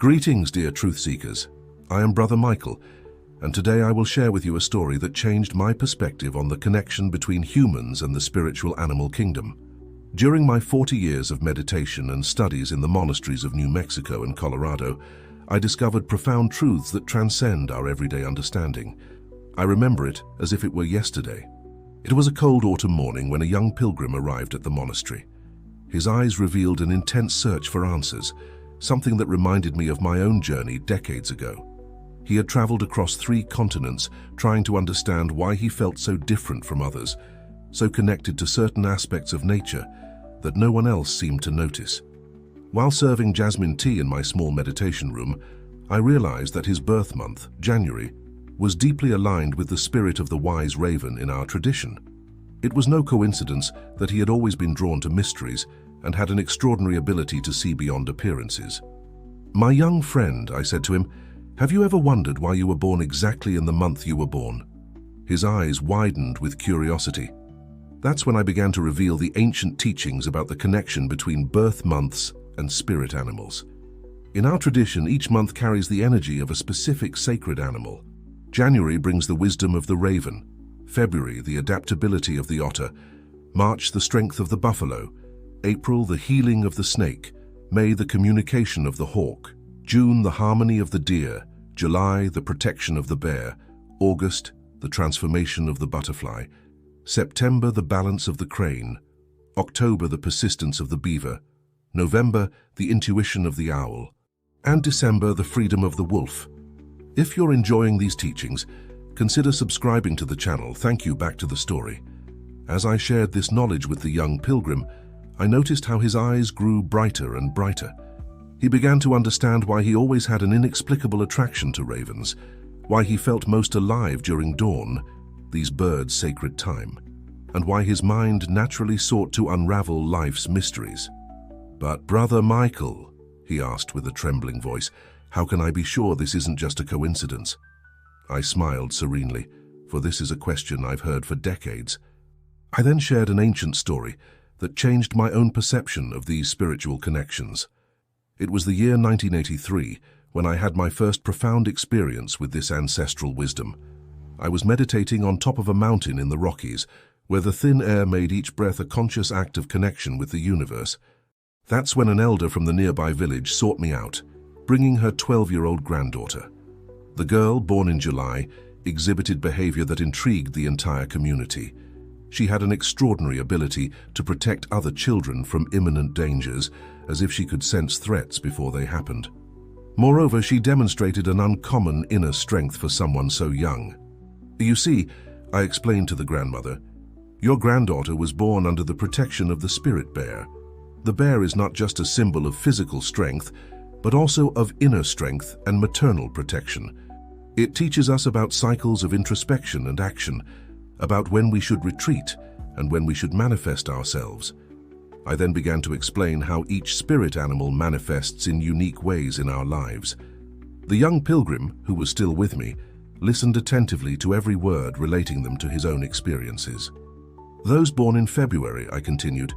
Greetings, dear truth seekers. I am Brother Michael, and today I will share with you a story that changed my perspective on the connection between humans and the spiritual animal kingdom. During my 40 years of meditation and studies in the monasteries of New Mexico and Colorado, I discovered profound truths that transcend our everyday understanding. I remember it as if it were yesterday. It was a cold autumn morning when a young pilgrim arrived at the monastery. His eyes revealed an intense search for answers, something that reminded me of my own journey decades ago. He had traveled across 3 continents, trying to understand why he felt so different from others, so connected to certain aspects of nature that no one else seemed to notice. While serving jasmine tea in my small meditation room, I realized that his birth month, January, was deeply aligned with the spirit of the wise raven in our tradition. It was no coincidence that he had always been drawn to mysteries and had an extraordinary ability to see beyond appearances. "My young friend," I said to him, "have you ever wondered why you were born exactly in the month you were born?" His eyes widened with curiosity. That's when I began to reveal the ancient teachings about the connection between birth months and spirit animals. In our tradition, each month carries the energy of a specific sacred animal. January brings the wisdom of the raven, February the adaptability of the otter, March the strength of the buffalo, April the healing of the snake, May the communication of the hawk, June the harmony of the deer, July the protection of the bear, August the transformation of the butterfly, September the balance of the crane, October the persistence of the beaver, November the intuition of the owl, and December the freedom of the wolf. If you're enjoying these teachings, consider subscribing to the channel. Thank you. Back to the story. As I shared this knowledge with the young pilgrim, I noticed how his eyes grew brighter and brighter. He began to understand why he always had an inexplicable attraction to ravens, why he felt most alive during dawn, these birds' sacred time, and why his mind naturally sought to unravel life's mysteries. "But Brother Michael," he asked with a trembling voice, "how can I be sure this isn't just a coincidence?" I smiled serenely, for this is a question I've heard for decades. I then shared an ancient story that changed my own perception of these spiritual connections. It was the year 1983 when I had my first profound experience with this ancestral wisdom. I was meditating on top of a mountain in the Rockies, where the thin air made each breath a conscious act of connection with the universe. That's when an elder from the nearby village sought me out, bringing her 12-year-old granddaughter. The girl, born in July, exhibited behavior that intrigued the entire community. She had an extraordinary ability to protect other children from imminent dangers, as if she could sense threats before they happened. Moreover, she demonstrated an uncommon inner strength for someone so young. "You see," I explained to the grandmother, "your granddaughter was born under the protection of the spirit bear. The bear is not just a symbol of physical strength, but also of inner strength and maternal protection. It teaches us about cycles of introspection and action, about when we should retreat and when we should manifest ourselves." I then began to explain how each spirit animal manifests in unique ways in our lives. The young pilgrim, who was still with me, listened attentively to every word, relating them to his own experiences. "Those born in February," I continued,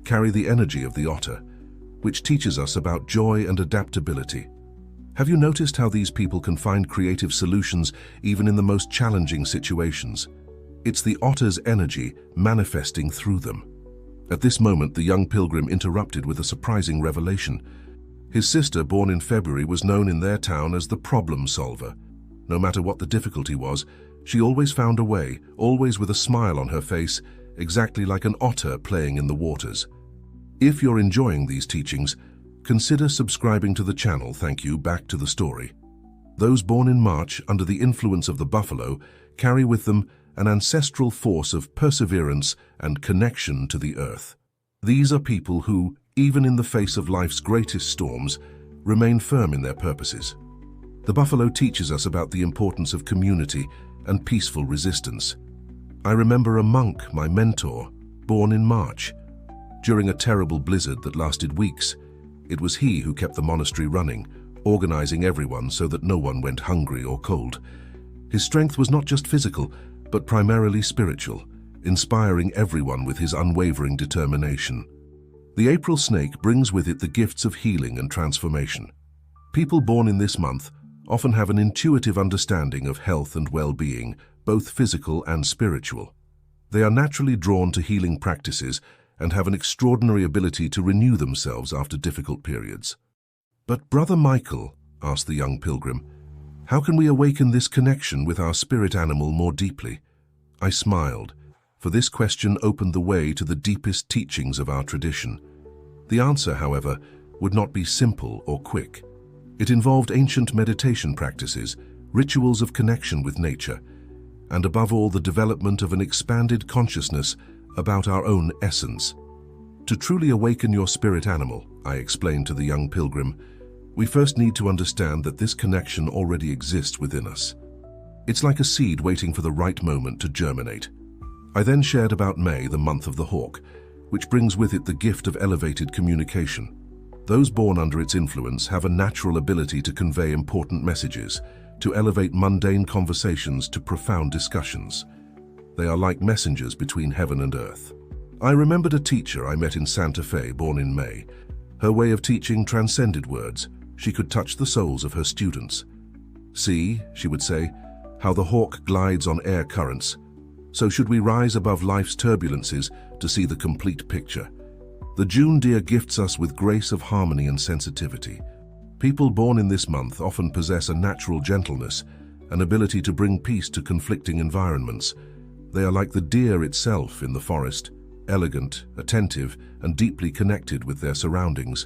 "carry the energy of the otter, which teaches us about joy and adaptability. Have you noticed how these people can find creative solutions even in the most challenging situations? It's the otter's energy manifesting through them." At this moment, the young pilgrim interrupted with a surprising revelation. His sister, born in February, was known in their town as the problem solver. No matter what the difficulty was, she always found a way, always with a smile on her face, exactly like an otter playing in the waters. If you're enjoying these teachings, consider subscribing to the channel. Thank you. Back to the story. Those born in March under the influence of the buffalo carry with them an ancestral force of perseverance and connection to the earth. These are people who, even in the face of life's greatest storms, remain firm in their purposes. The buffalo teaches us about the importance of community and peaceful resistance. I remember a monk, my mentor, born in March. During a terrible blizzard that lasted weeks, it was he who kept the monastery running, organizing everyone so that no one went hungry or cold. His strength was not just physical, but primarily spiritual, inspiring everyone with his unwavering determination. The April snake brings with it the gifts of healing and transformation. People born in this month often have an intuitive understanding of health and well-being, both physical and spiritual. They are naturally drawn to healing practices and have an extraordinary ability to renew themselves after difficult periods. "But Brother Michael," asked the young pilgrim, "how can we awaken this connection with our spirit animal more deeply?" I smiled, for this question opened the way to the deepest teachings of our tradition. The answer, however, would not be simple or quick. It involved ancient meditation practices, rituals of connection with nature, and above all the development of an expanded consciousness about our own essence. To truly awaken your spirit animal, I explained to the young pilgrim, we first need to understand that this connection already exists within us. It's like a seed waiting for the right moment to germinate. I then shared about May, the month of the hawk, which brings with it the gift of elevated communication. Those born under its influence have a natural ability to convey important messages, to elevate mundane conversations to profound discussions. They are like messengers between heaven and earth. I remembered a teacher I met in Santa Fe, born in May. Her way of teaching transcended words. She could touch the souls of her students. "See," she would say, "how the hawk glides on air currents. So should we rise above life's turbulences to see the complete picture. The June deer gifts us with grace of harmony and sensitivity. People born in this month often possess a natural gentleness, an ability to bring peace to conflicting environments. They are like the deer itself in the forest, elegant, attentive, and deeply connected with their surroundings.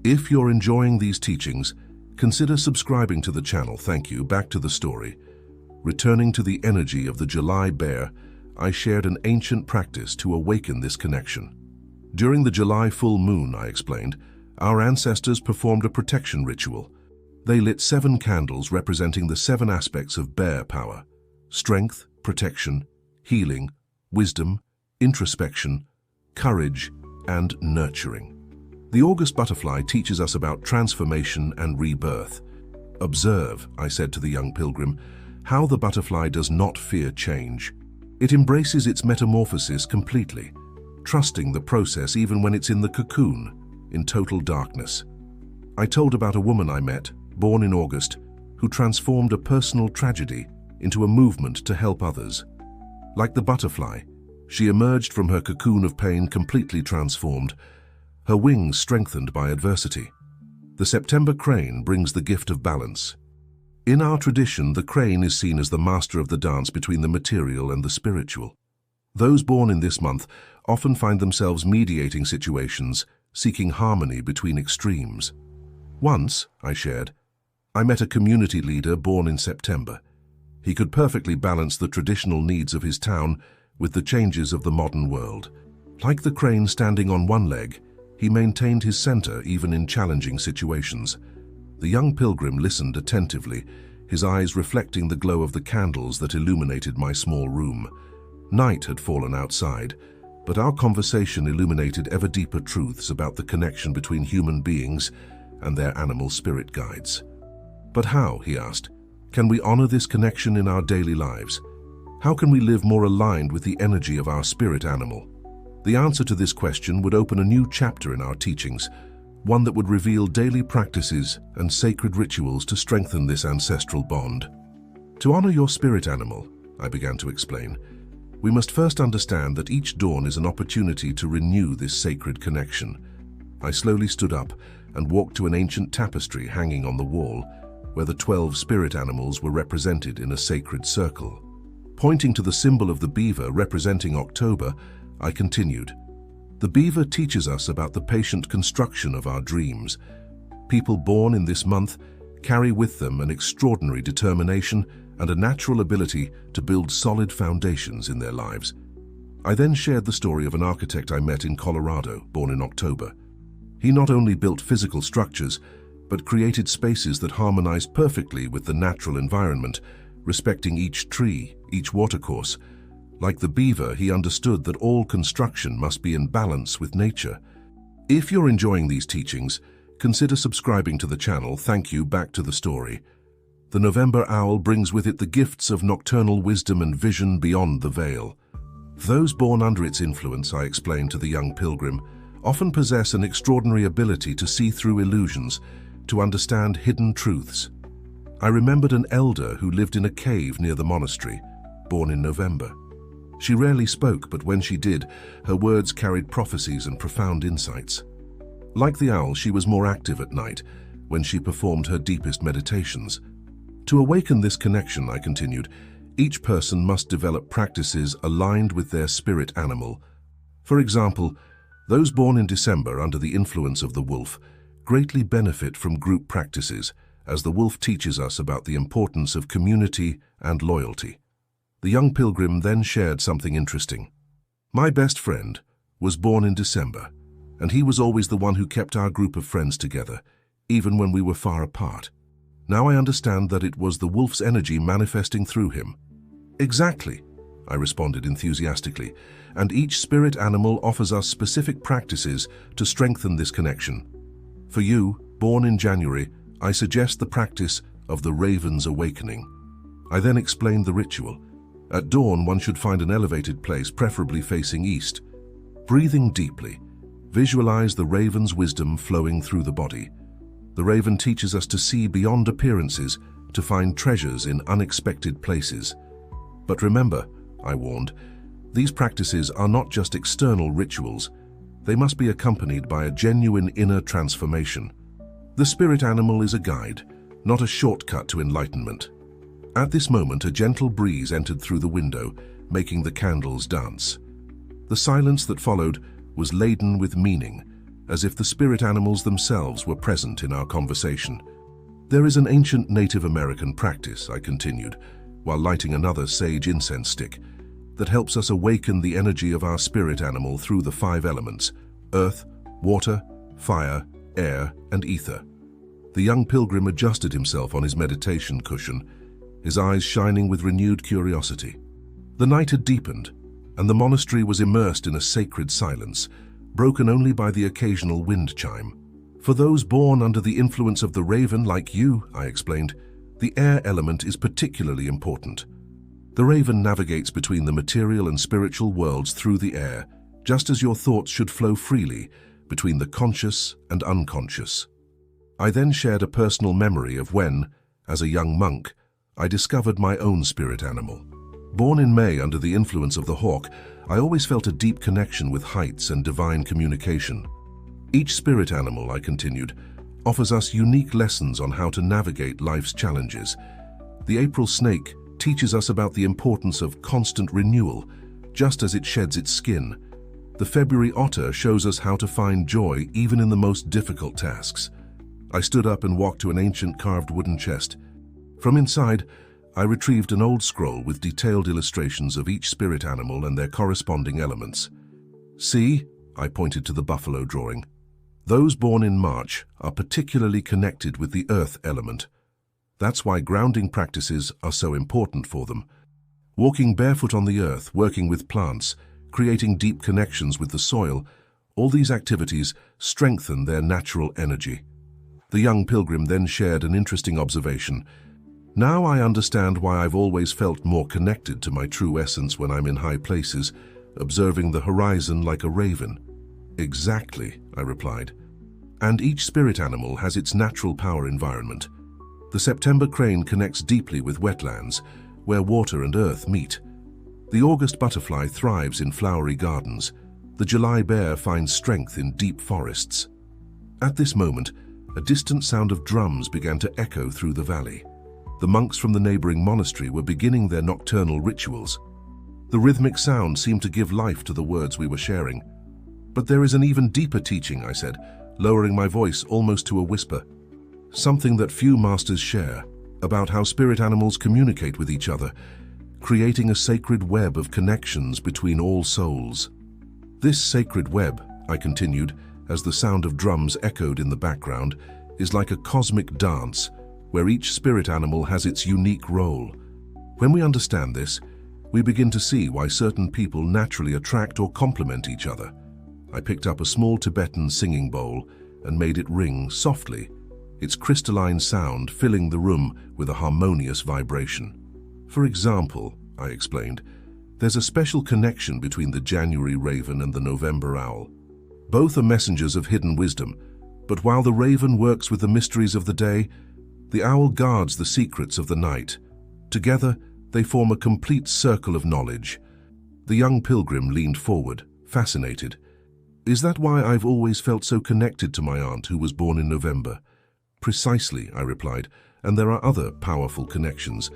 If you're enjoying these teachings, consider subscribing to the channel. Thank you. Back to the story. Returning to the energy of the July bear, I shared an ancient practice to awaken this connection. During the July full moon, I explained, our ancestors performed a protection ritual. They lit 7 candles representing the 7 aspects of bear power: strength, protection, healing, wisdom, introspection, courage, and nurturing. The August butterfly teaches us about transformation and rebirth. "Observe," I said to the young pilgrim, "how the butterfly does not fear change. It embraces its metamorphosis completely, trusting the process even when it's in the cocoon, in total darkness." I told about a woman I met, born in August, who transformed a personal tragedy into a movement to help others. Like the butterfly, she emerged from her cocoon of pain completely transformed, her wings strengthened by adversity. The September crane brings the gift of balance. In our tradition, the crane is seen as the master of the dance between the material and the spiritual. Those born in this month often find themselves mediating situations, seeking harmony between extremes. Once, I shared, I met a community leader born in September. He could perfectly balance the traditional needs of his town with the changes of the modern world. Like the crane standing on one leg, he maintained his center even in challenging situations. The young pilgrim listened attentively, his eyes reflecting the glow of the candles that illuminated my small room. Night had fallen outside, but our conversation illuminated ever deeper truths about the connection between human beings and their animal spirit guides. "But how," he asked, "can we honor this connection in our daily lives? How can we live more aligned with the energy of our spirit animal?" The answer to this question would open a new chapter in our teachings, one that would reveal daily practices and sacred rituals to strengthen this ancestral bond. To honor your spirit animal, I began to explain, we must first understand that each dawn is an opportunity to renew this sacred connection. I slowly stood up and walked to an ancient tapestry hanging on the wall, where the 12 spirit animals were represented in a sacred circle. Pointing to the symbol of the beaver representing October, I continued, "The beaver teaches us about the patient construction of our dreams. People born in this month carry with them an extraordinary determination and a natural ability to build solid foundations in their lives." I then shared the story of an architect I met in Colorado, born in October. He not only built physical structures, but created spaces that harmonized perfectly with the natural environment, respecting each tree, each watercourse. Like the beaver, he understood that all construction must be in balance with nature. If you're enjoying these teachings, consider subscribing to the channel. Thank you. Back to the story. The November owl brings with it the gifts of nocturnal wisdom and vision beyond the veil. Those born under its influence, I explained to the young pilgrim, often possess an extraordinary ability to see through illusions, to understand hidden truths. I remembered an elder who lived in a cave near the monastery, born in November. She rarely spoke, but when she did, her words carried prophecies and profound insights. Like the owl, she was more active at night, when she performed her deepest meditations. To awaken this connection, I continued, each person must develop practices aligned with their spirit animal. For example, those born in December under the influence of the wolf greatly benefit from group practices, as the wolf teaches us about the importance of community and loyalty. The young pilgrim then shared something interesting. My best friend was born in December, and he was always the one who kept our group of friends together, even when we were far apart. Now I understand that it was the wolf's energy manifesting through him. Exactly, I responded enthusiastically, and each spirit animal offers us specific practices to strengthen this connection. For you, born in January, I suggest the practice of the Raven's Awakening. I then explained the ritual. At dawn, one should find an elevated place, preferably facing east. Breathing deeply, visualize the raven's wisdom flowing through the body. The raven teaches us to see beyond appearances, to find treasures in unexpected places. But remember, I warned, these practices are not just external rituals. They must be accompanied by a genuine inner transformation. The spirit animal is a guide, not a shortcut to enlightenment. At this moment, a gentle breeze entered through the window, making the candles dance. The silence that followed was laden with meaning, as if the spirit animals themselves were present in our conversation. There is an ancient Native American practice, I continued, while lighting another sage incense stick, that helps us awaken the energy of our spirit animal through the 5 elements: earth, water, fire, air, and ether. The young pilgrim adjusted himself on his meditation cushion, his eyes shining with renewed curiosity. The night had deepened, and the monastery was immersed in a sacred silence, broken only by the occasional wind chime. For those born under the influence of the raven like you, I explained, the air element is particularly important. The raven navigates between the material and spiritual worlds through the air, just as your thoughts should flow freely between the conscious and unconscious. I then shared a personal memory of when, as a young monk, I discovered my own spirit animal. Born in May under the influence of the hawk, I always felt a deep connection with heights and divine communication. Each spirit animal, I continued, offers us unique lessons on how to navigate life's challenges. The April snake teaches us about the importance of constant renewal, just as it sheds its skin. The February otter shows us how to find joy even in the most difficult tasks. I stood up and walked to an ancient carved wooden chest. From inside, I retrieved an old scroll with detailed illustrations of each spirit animal and their corresponding elements. See, I pointed to the buffalo drawing. Those born in March are particularly connected with the earth element. That's why grounding practices are so important for them. Walking barefoot on the earth, working with plants, creating deep connections with the soil, all these activities strengthen their natural energy. The young pilgrim then shared an interesting observation. Now I understand why I've always felt more connected to my true essence when I'm in high places, observing the horizon like a raven. Exactly, I replied. And each spirit animal has its natural power environment. The September crane connects deeply with wetlands, where water and earth meet. The August butterfly thrives in flowery gardens. The July bear finds strength in deep forests. At this moment, a distant sound of drums began to echo through the valley. The monks from the neighboring monastery were beginning their nocturnal rituals. The rhythmic sound seemed to give life to the words we were sharing. But there is an even deeper teaching, I said, lowering my voice almost to a whisper. Something that few masters share, about how spirit animals communicate with each other, creating a sacred web of connections between all souls. This sacred web, I continued, as the sound of drums echoed in the background, is like a cosmic dance, where each spirit animal has its unique role. When we understand this, we begin to see why certain people naturally attract or complement each other. I picked up a small Tibetan singing bowl and made it ring softly, its crystalline sound filling the room with a harmonious vibration. For example, I explained, there's a special connection between the January raven and the November owl. Both are messengers of hidden wisdom, But while the raven works with the mysteries of the day, the owl guards the secrets of the night. Together, they form a complete circle of knowledge. The young pilgrim leaned forward, fascinated. "Is that why I've always felt so connected to my aunt who was born in November?" "Precisely," I replied, "and there are other powerful connections.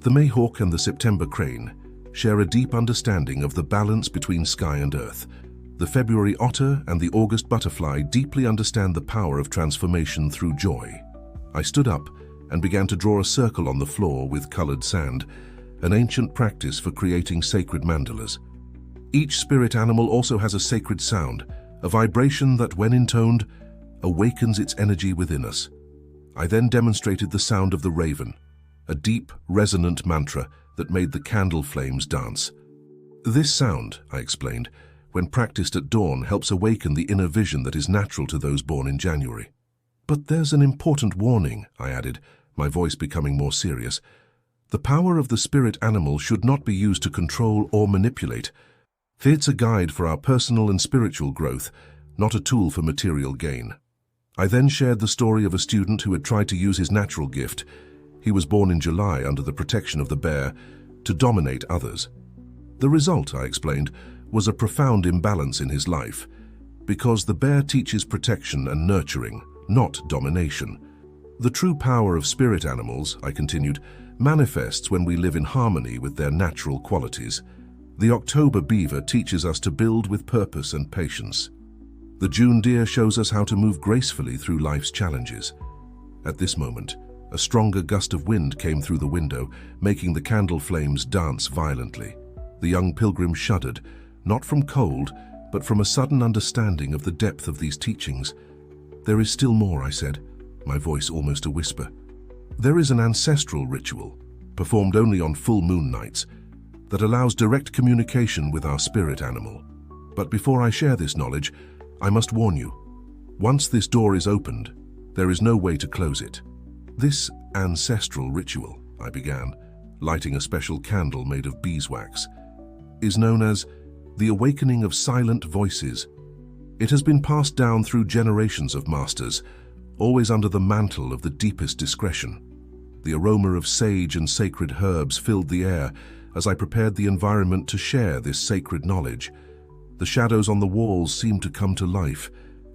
The Mayhawk and the September crane share a deep understanding of the balance between sky and earth. The February otter and the August butterfly deeply understand the power of transformation through joy." I stood up and began to draw a circle on the floor with colored sand, an ancient practice for creating sacred mandalas. Each spirit animal also has a sacred sound, a vibration that, when intoned, awakens its energy within us. I then demonstrated the sound of the raven, a deep, resonant mantra that made the candle flames dance. "This sound," I explained, "when practiced at dawn, helps awaken the inner vision that is natural to those born in January." "But there's an important warning," I added, my voice becoming more serious. "The power of the spirit animal should not be used to control or manipulate. It's a guide for our personal and spiritual growth, not a tool for material gain." I then shared the story of a student who had tried to use his natural gift. He was born in July under the protection of the bear to dominate others. The result, I explained, was a profound imbalance in his life, because the bear teaches protection and nurturing, not domination. The true power of spirit animals, I continued, manifests when we live in harmony with their natural qualities. The October beaver teaches us to build with purpose and patience. The June deer shows us how to move gracefully through life's challenges. At this moment, a stronger gust of wind came through the window, making the candle flames dance violently. The young pilgrim shuddered, not from cold, but from a sudden understanding of the depth of these teachings. "There is still more," I said, my voice almost a whisper. "There is an ancestral ritual, performed only on full moon nights, that allows direct communication with our spirit animal. But before I share this knowledge, I must warn you. Once this door is opened, there is no way to close it. This ancestral ritual," I began, lighting a special candle made of beeswax, "is known as the awakening of silent voices. It has been passed down through generations of masters, always under the mantle of the deepest discretion. The aroma of sage and sacred herbs filled the air as I prepared the environment to share this sacred knowledge. The shadows on the walls seemed to come to life,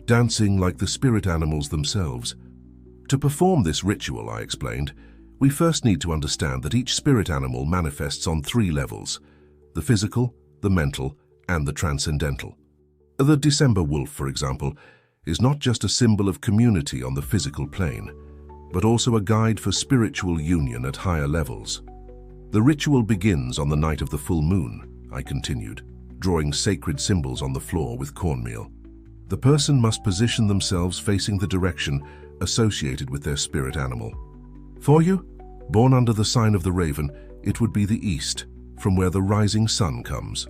dancing like the spirit animals themselves. To perform this ritual," I explained, "we first need to understand that each spirit animal manifests on 3 levels: the physical, the mental, and the transcendental. The December wolf, for example, is not just a symbol of community on the physical plane, but also a guide for spiritual union at higher levels. The ritual begins on the night of the full moon," I continued, drawing sacred symbols on the floor with cornmeal. "The person must position themselves facing the direction associated with their spirit animal. For you, born under the sign of the raven, it would be the east, from where the rising sun comes."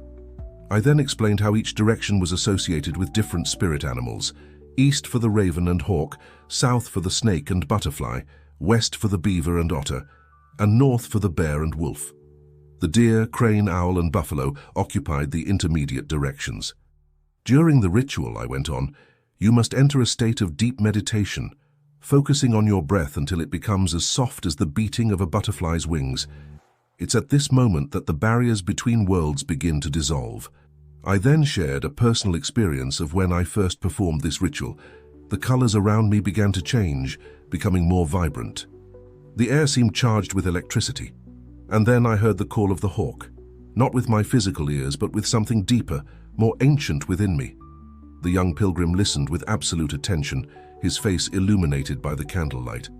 I then explained how each direction was associated with different spirit animals: east for the raven and hawk, south for the snake and butterfly, west for the beaver and otter, and north for the bear and wolf. The deer, crane, owl, and buffalo occupied the intermediate directions. "During the ritual," I went on, "you must enter a state of deep meditation, focusing on your breath until it becomes as soft as the beating of a butterfly's wings. It's at this moment that the barriers between worlds begin to dissolve." I then shared a personal experience of when I first performed this ritual. The colors around me began to change, becoming more vibrant. The air seemed charged with electricity. And then I heard the call of the hawk, not with my physical ears, but with something deeper, more ancient within me. The young pilgrim listened with absolute attention, his face illuminated by the candlelight.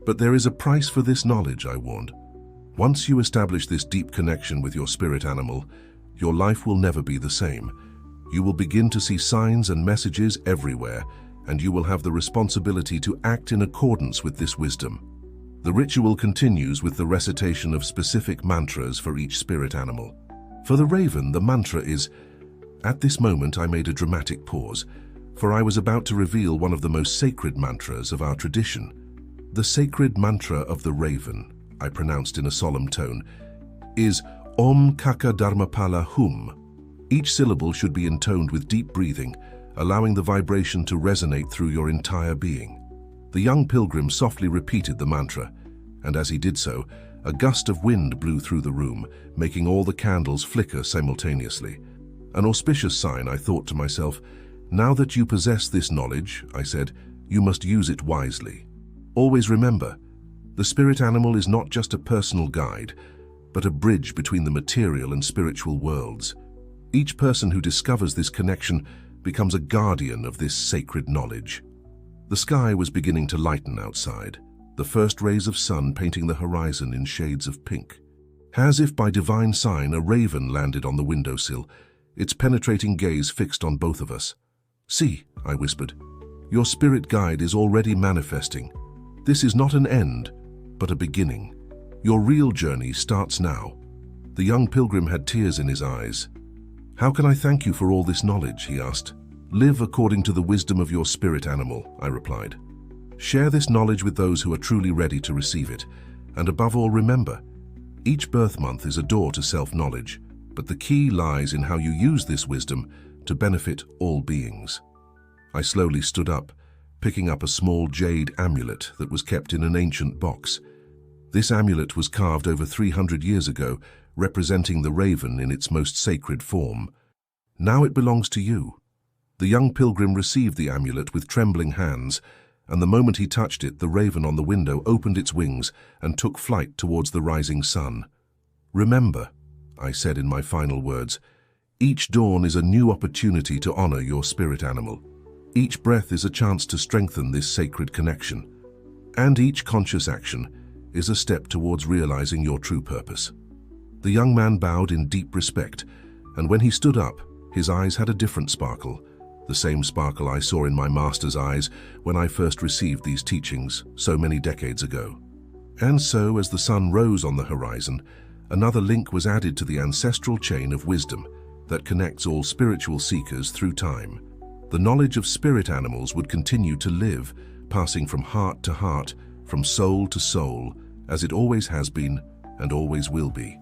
"But there is a price for this knowledge," I warned. "Once you establish this deep connection with your spirit animal, your life will never be the same. You will begin to see signs and messages everywhere, and you will have the responsibility to act in accordance with this wisdom." The ritual continues with the recitation of specific mantras for each spirit animal. For the raven, the mantra is... At this moment, I made a dramatic pause, for I was about to reveal one of the most sacred mantras of our tradition. "The sacred mantra of the raven," I pronounced in a solemn tone, "is Om Kaka Dharmapala Hum." Each syllable should be intoned with deep breathing, allowing the vibration to resonate through your entire being. The young pilgrim softly repeated the mantra, and as he did so, a gust of wind blew through the room, making all the candles flicker simultaneously. An auspicious sign, I thought to myself. Now that you possess this knowledge, I said, you must use it wisely. Always remember, the spirit animal is not just a personal guide, but a bridge between the material and spiritual worlds. Each person who discovers this connection becomes a guardian of this sacred knowledge. The sky was beginning to lighten outside, the first rays of sun painting the horizon in shades of pink. As if by divine sign, a raven landed on the windowsill, its penetrating gaze fixed on both of us. "See," I whispered, "your spirit guide is already manifesting. This is not an end, but a beginning. Your real journey starts now." The young pilgrim had tears in his eyes. "How can I thank you for all this knowledge?" he asked. "Live according to the wisdom of your spirit animal," I replied. "Share this knowledge with those who are truly ready to receive it. And above all, remember, each birth month is a door to self-knowledge, but the key lies in how you use this wisdom to benefit all beings." I slowly stood up, picking up a small jade amulet that was kept in an ancient box. This amulet was carved over 300 years ago, representing the raven in its most sacred form. "Now it belongs to you." The young pilgrim received the amulet with trembling hands, and the moment he touched it, the raven on the window opened its wings and took flight towards the rising sun. "Remember," I said in my final words, "each dawn is a new opportunity to honor your spirit animal. Each breath is a chance to strengthen this sacred connection. And each conscious action is a step towards realizing your true purpose." The young man bowed in deep respect, and when he stood up, his eyes had a different sparkle, the same sparkle I saw in my master's eyes when I first received these teachings so many decades ago. And so, as the sun rose on the horizon, another link was added to the ancestral chain of wisdom that connects all spiritual seekers through time. The knowledge of spirit animals would continue to live, passing from heart to heart, from soul to soul, as it always has been and always will be.